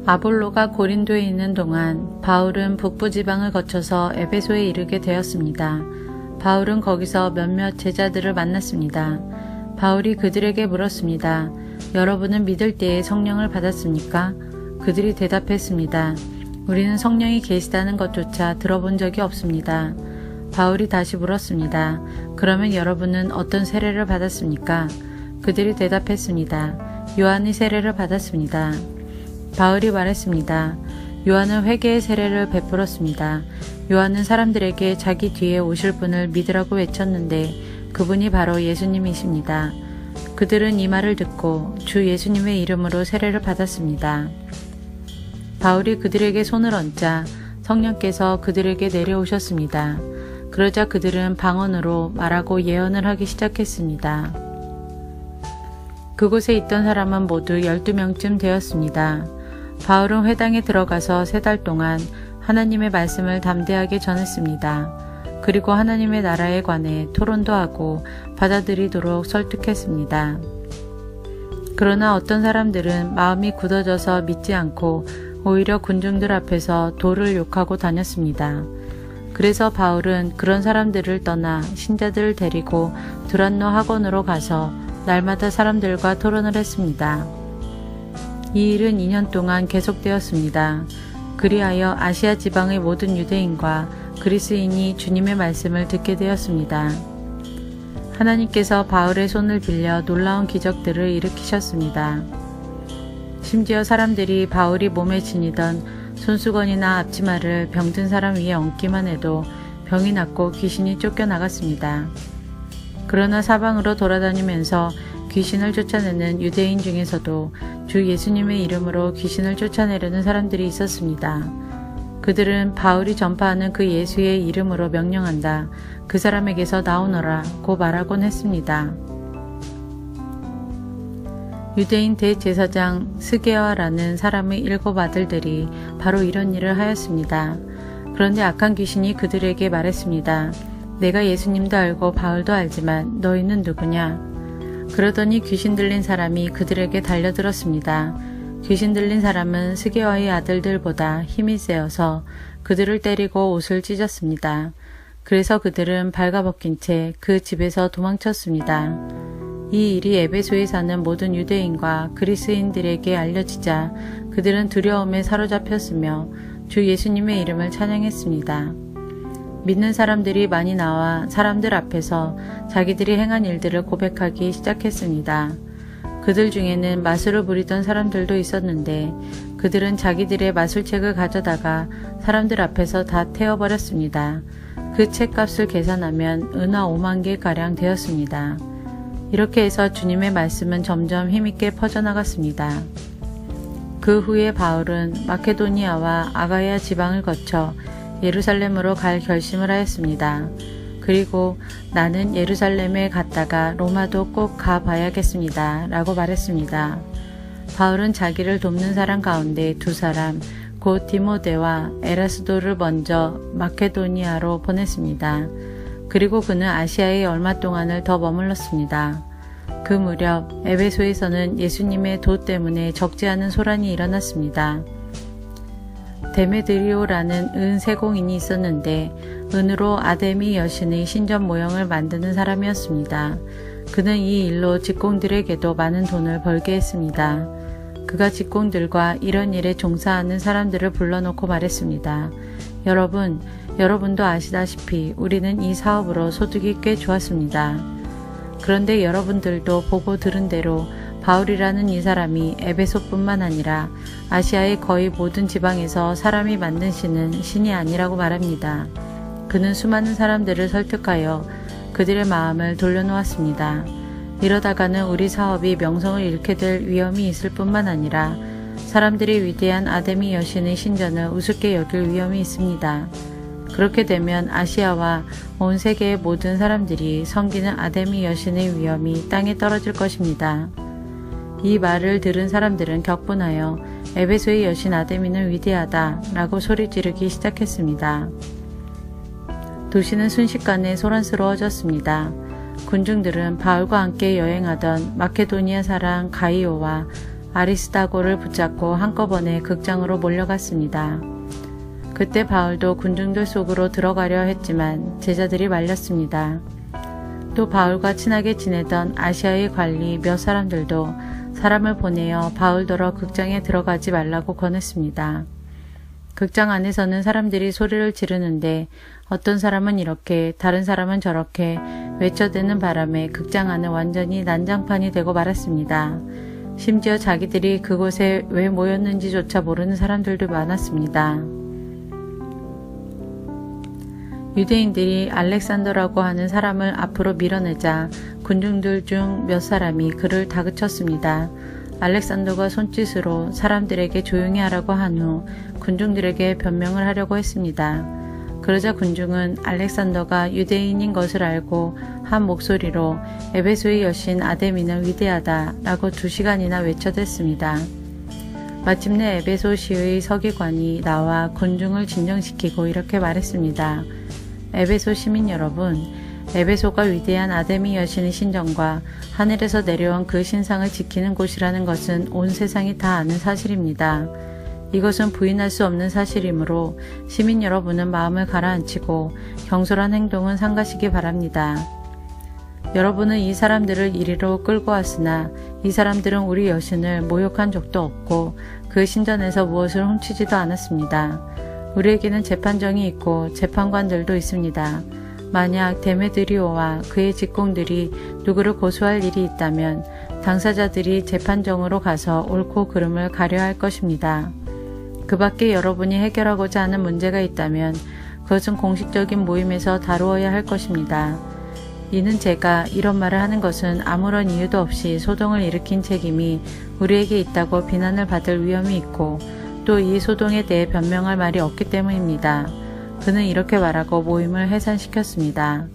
아볼로가 고린도에 있는 동안 바울은 북부 지방을 거쳐서 에베소에 이르게 되었습니다. 바울은 거기서 몇몇 제자들을 만났습니다. 바울이 그들에게 물었습니다. 여러분은 믿을 때에 성령을 받았습니까? 그들이 대답했습니다. 우리는 성령이 계시다는 것조차 들어본 적이 없습니다. 바울이 다시 물었습니다. 그러면 여러분은 어떤 세례를 받았습니까? 그들이 대답했습니다. 요한의 세례를 받았습니다. 바울이 말했습니다. 요한은 회개의 세례를 베풀었습니다. 요한은 사람들에게 자기 뒤에 오실 분을 믿으라고 외쳤는데 그분이 바로 예수님이십니다. 그들은 이 말을 듣고 주 예수님의 이름으로 세례를 받았습니다. 바울이 그들에게 손을 얹자 성령께서 그들에게 내려오셨습니다. 그러자 그들은 방언으로 말하고 예언을 하기 시작했습니다. 그곳에 있던 사람은 모두 12명쯤 되었습니다. 바울은 회당에 들어가서 3달 동안 하나님의 말씀을 담대하게 전했습니다. 그리고 하나님의 나라에 관해 토론도 하고 받아들이도록 설득했습니다. 그러나 어떤 사람들은 마음이 굳어져서 믿지 않고 오히려 군중들 앞에서 도를 욕하고 다녔습니다. 그래서 바울은 그런 사람들을 떠나 신자들을 데리고 두란노 학원으로 가서 날마다 사람들과 토론을 했습니다. 이 일은 2년 동안 계속되었습니다. 그리하여 아시아 지방의 모든 유대인과 그리스인이 주님의 말씀을 듣게 되었습니다. 하나님께서 바울의 손을 빌려 놀라운 기적들을 일으키셨습니다. 심지어 사람들이 바울이 몸에 지니던 손수건이나 앞치마를 병든 사람 위에 얹기만 해도 병이 낫고 귀신이 쫓겨나갔습니다. 그러나 사방으로 돌아다니면서 귀신을 쫓아내는 유대인 중에서도 주 예수님의 이름으로 귀신을 쫓아내려는 사람들이 있었습니다. 그들은 바울이 전파하는 그 예수의 이름으로 명령한다. 그 사람에게서 나오너라 고 말하곤 했습니다. 유대인 대제사장 스게와라는 사람의 7 아들들이 바로 이런 일을 하였습니다. 그런데 악한 귀신이 그들에게 말했습니다. 내가 예수님도 알고 바울도 알지만 너희는 누구냐? 그러더니 귀신 들린 사람이 그들에게 달려들었습니다. 귀신 들린 사람은 스게와의 아들들보다 힘이 세어서 그들을 때리고 옷을 찢었습니다. 그래서 그들은 발가벗긴 채 그 집에서 도망쳤습니다. 이 일이 에베소에 사는 모든 유대인과 그리스인들에게 알려지자 그들은 두려움에 사로잡혔으며 주 예수님의 이름을 찬양했습니다. 믿는 사람들이 많이 나와 사람들 앞에서 자기들이 행한 일들을 고백하기 시작했습니다. 그들 중에는 마술을 부리던 사람들도 있었는데 그들은 자기들의 마술책을 가져다가 사람들 앞에서 다 태워버렸습니다. 그 책값을 계산하면 은화 5만 개가량 되었습니다. 이렇게 해서 주님의 말씀은 점점 힘있게 퍼져나갔습니다. 그 후에 바울은 마케도니아와 아가야 지방을 거쳐 예루살렘으로 갈 결심을 하였습니다. 그리고 나는 예루살렘에 갔다가 로마도 꼭 가봐야겠습니다. 라고 말했습니다. 바울은 자기를 돕는 사람 가운데 2사람, 곧 디모데와 에라스도를 먼저 마케도니아로 보냈습니다. 그리고 그는 아시아에 얼마 동안을 더 머물렀습니다. 그 무렵 에베소에서는 예수님의 도 때문에 적지 않은 소란이 일어났습니다. 데메드리오라는 은 세공인이 있었는데 은으로 아데미 여신의 신전 모형을 만드는 사람이었습니다. 그는 이 일로 직공들에게도 많은 돈을 벌게 했습니다. 그가 직공들과 이런 일에 종사하는 사람들을 불러놓고 말했습니다. 여러분도 아시다시피 우리는 이 사업으로 소득이 꽤 좋았습니다. 그런데 여러분들도 보고 들은 대로 바울이라는 이 사람이 에베소뿐만 아니라 아시아의 거의 모든 지방에서 사람이 만드시는 신이 아니라고 말합니다. 그는 수많은 사람들을 설득하여 그들의 마음을 돌려놓았습니다. 이러다가는 우리 사업이 명성을 잃게 될 위험이 있을 뿐만 아니라 사람들이 위대한 아데미 여신의 신전을 우습게 여길 위험이 있습니다. 그렇게 되면 아시아와 온 세계의 모든 사람들이 섬기는 아데미 여신의 위엄이 땅에 떨어질 것입니다. 이 말을 들은 사람들은 격분하여 에베소의 여신 아데미는 위대하다 라고 소리 지르기 시작했습니다. 도시는 순식간에 소란스러워졌습니다. 군중들은 바울과 함께 여행하던 마케도니아 사람 가이오와 아리스다고를 붙잡고 한꺼번에 극장으로 몰려갔습니다. 그때 바울도 군중들 속으로 들어가려 했지만 제자들이 말렸습니다. 또 바울과 친하게 지내던 아시아의 관리 몇 사람들도 사람을 보내어 바울더러 극장에 들어가지 말라고 권했습니다. 극장 안에서는 사람들이 소리를 지르는데 어떤 사람은 이렇게 다른 사람은 저렇게 외쳐대는 바람에 극장 안은 완전히 난장판이 되고 말았습니다. 심지어 자기들이 그곳에 왜 모였는지조차 모르는 사람들도 많았습니다. 유대인들이 알렉산더라고 하는 사람을 앞으로 밀어내자 군중들 중 몇 사람이 그를 다그쳤습니다. 알렉산더가 손짓으로 사람들에게 조용히 하라고 한 후 군중들에게 변명을 하려고 했습니다. 그러자 군중은 알렉산더가 유대인인 것을 알고 한 목소리로 에베소의 여신 아데미는 위대하다 라고 2시간이나 외쳐댔습니다. 마침내 에베소시의 서기관이 나와 군중을 진정시키고 이렇게 말했습니다. 에베소 시민 여러분, 에베소가 위대한 아데미 여신의 신전과 하늘에서 내려온 그 신상을 지키는 곳이라는 것은 온 세상이 다 아는 사실입니다. 이것은 부인할 수 없는 사실이므로 시민 여러분은 마음을 가라앉히고 경솔한 행동은 삼가시기 바랍니다. 여러분은 이 사람들을 이리로 끌고 왔으나 이 사람들은 우리 여신을 모욕한 적도 없고 그 신전에서 무엇을 훔치지도 않았습니다. 우리에게는 재판정이 있고 재판관들도 있습니다. 만약 데메드리오와 그의 직공들이 누구를 고소할 일이 있다면 당사자들이 재판정으로 가서 옳고 그름을 가려야 할 것입니다. 그 밖에 여러분이 해결하고자 하는 문제가 있다면 그것은 공식적인 모임에서 다루어야 할 것입니다. 이는 제가 이런 말을 하는 것은 아무런 이유도 없이 소동을 일으킨 책임이 우리에게 있다고 비난을 받을 위험이 있고 또 이 소동에 대해 변명할 말이 없기 때문입니다. 그는 이렇게 말하고 모임을 해산시켰습니다.